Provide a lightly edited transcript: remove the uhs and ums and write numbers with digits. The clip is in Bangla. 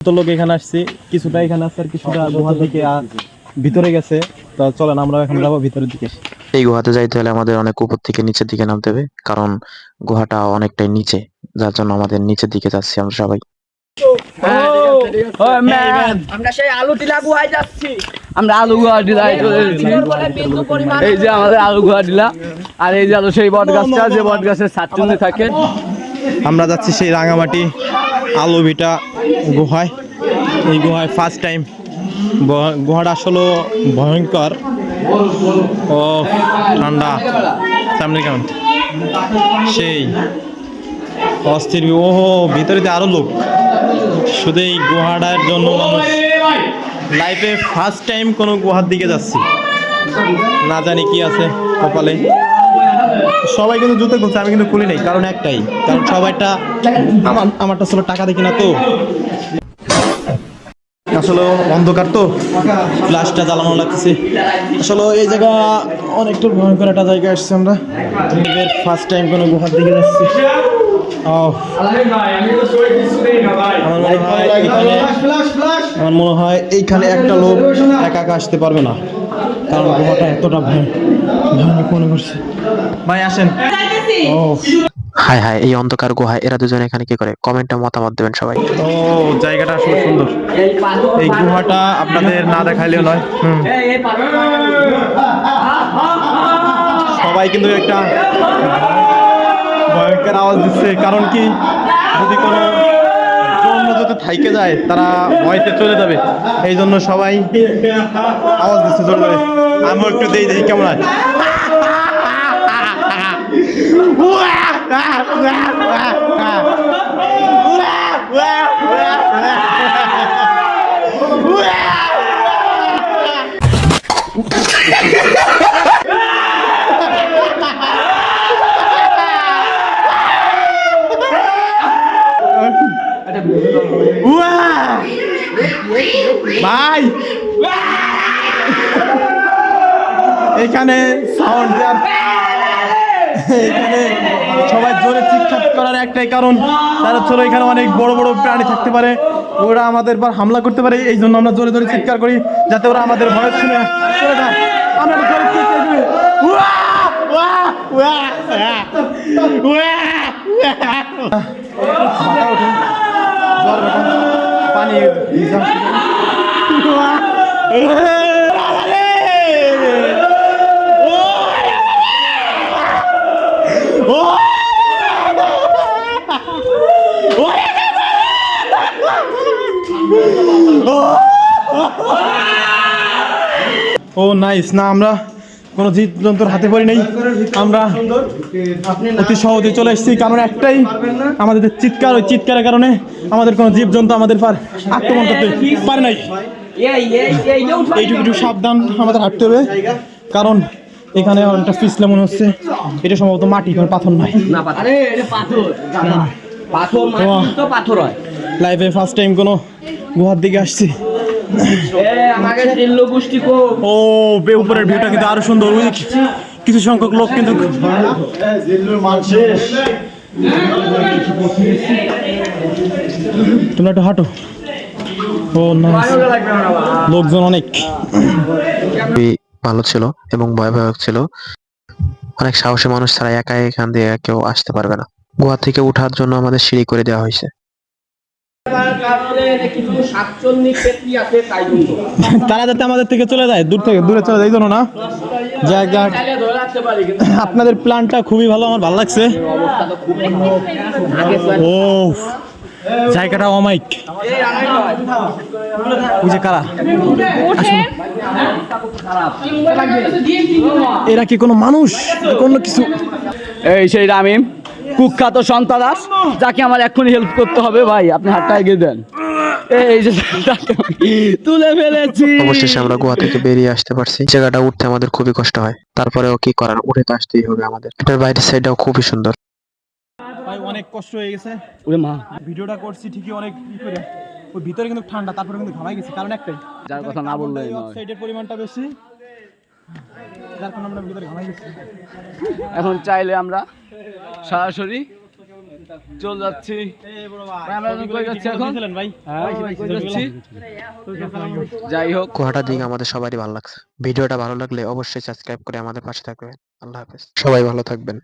তো লোক এখানে আসছে, কিছুটা এখানে আছে আর কিছুটা গুহার দিকে ভিতরে গেছে। তো চলেন আমরা এখন যাবো ভিতরের দিকে। এই গুহাতে যাইতে হলে আমাদের অনেক উপর থেকে নিচের দিকে নামতে হবে, কারণ গুহাটা অনেকটাই নিচে, যার জন্য আমাদের নিচের দিকে যাচ্ছি আমরা সবাই। আমরা সেই আলু টিলা গুহায় যাচ্ছি। আমরা আলু গুহা টিলায় চলেছি। এই যে আমাদের আলু গুহা টিলা, আর এই যে আলু সেই বট গাছটা, যে বট গাছের ছাদচুন্নি থাকে। আমরা যাচ্ছি সেই রাঙামাটি আলু ভিটা গুহায়। এই গুহায় ফার্স্ট টাইম। গুহাটা আসলে ভয়ঙ্কর। ও ঠান্ডা, সামনে কেমন সেই অস্থির। ওহো, ভিতরে আরো লোক। শুধু এই গুহাটার জন্য মানুষ লাইফে ফার্স্ট টাইম কোনো গুহার দিকে যাচ্ছি। না জানি কি আছে কপালে। সবাই কিন্তু জুতো খুলছে, আমি কিন্তু খুলি নাই, কারণ একটাই, কারণ সবাইটা আমারটা আসলে টাকা দেখি না তো, আসলে অন্ধকার তো ফ্ল্যাশটা জ্বালানো লাগছে। আসলে এই জায়গা অনেকটা ভয়ঙ্কর একটা জায়গায় আসছি আমরা। ফার্স্ট টাইম কোনো গুহার দিকে যাচ্ছি। আমার মনে হয় এইখানে একটা লোক একা একা আসতে পারবে না, কারণ গুহাটা এতটা ভয়ানক মনে করছে। ভাই আসেন। হায় হায়, এই অন্ধকার গুহায় এরা দুজন এখানে কি করে? কমেন্টে মতামত দেবেন সবাই। ও, জায়গাটা আসলে সুন্দর। এই গুহাটা আপনাদের না দেখাইলেও নয়। সবাই কিন্তু একটা ভয়ঙ্কর আওয়াজ দিচ্ছে, কারণ কি, যদি কোনো জন্য যদি থাইকে যায় তারা ভয়তে চলে যাবে, এই জন্য সবাই আওয়াজ দিচ্ছে জোরে জোরে। আমিও একটু দেখি কেমন হয়। ভাই এখানে সাউন্ড, এখানে সবাই জোরে চিৎকার করার একটাই কারণ, তারা চলো এখানে অনেক বড় বড় প্রাণী থাকতে পারে, ওরা আমাদের পর হামলা করতে পারে। এই জন্য আমরা জোরে জোরে চিৎকার করি, যাতে ওরা আমাদের ভয় শুনে চলে যায়। আমরা জোরে চিৎকার করি, পানি ও নাইস না, আমরা কোনো জীবজন্তুর হাতে পড়ি নাই, আমরা অতি সহজে চলে এসেছি, কারণ একটাই, আমাদের চিৎকার, ওই চিৎকারের কারণে আমাদের কোনো জীবজন্তু আমাদের আক্রমণ করতে পারে নাই। এইটুকু সাবধান আমাদের হাঁটতে হবে, কারণ এখানে অনেকটা পিছলে মনে হচ্ছে। এটা সম্ভবত মাটি, কোনো পাথর নয়। লাইফে ফার্স্ট টাইম কোনো গুহার দিকে আসছি। ও, উপরের ভিউটা কিন্তু আরো সুন্দর। কিছু সংখ্যক লোক কিন্তু তোমরা একটু হাঁটো। ও লোকজন অনেক ভালো ছিল এবং ভয়াবহ ছিল। অনেক সাহসী মানুষ ছাড়া একা এখান দিয়ে কেউ আসতে পারবে না। গুহা থেকে ওঠার জন্য আমাদের সিঁড়ি করে দেওয়া হয়েছে। তারা যাতে আমাদের থেকে চলে যায়, দূরে চলে যায়, এই জন্য না। জায়গা আপনাদের প্ল্যানটা খুবই ভালো, আমার ভালো লাগছে। ও, জায়গাটা অমাইক। বুঝে কারা এরা কি কোনো মানুষ, কোনো কিছু? এই সেই রামিম, কুখ্যাত সন্তানাস, যাকে আমার এক্ষুনি হেল্প করতে হবে। ভাই আপনি হাতটা এগিয়ে দেন। এই যে তুলে ফেলেছি। অবশেষে আমরা গুহা থেকে বেরিয়ে আসতে পারছি। জায়গাটা উঠতে আমাদের খুবই কষ্ট হয়, তারপরেও কি করার, উঠে তো আসতেই হবে আমাদের। এটার বাইরের সাইডটাও খুবই সুন্দর। ভাই অনেক কষ্ট হয়ে গেছে। ওরে মা, ভিডিওটা করছি ঠিকই অনেক করে, ওই ভিতরে কিন্তু ঠান্ডা, তারপরে কিন্তু ঘামাই গেছি, কারণ একটাই, যার কথা না বললে অক্সাইডের পরিমাণটা বেশি, যার কারণে আমরা ভিতরে ঘামাই গেছি। এখন চাইলে আমরা সরাসরি চলে যাচ্ছি। ভাই, আমরা এখন কই যাচ্ছি এখন? হ্যাঁ, কই যাচ্ছি? যাই হোক, গুহাটার দিকে আমাদের সবারই ভালো লাগছে। ভিডিওটা ভালো লাগলে অবশ্যই সাবস্ক্রাইব করে আমাদের পাশে থাকবেন। আল্লাহ হাফেজ, সবাই ভালো থাকবেন।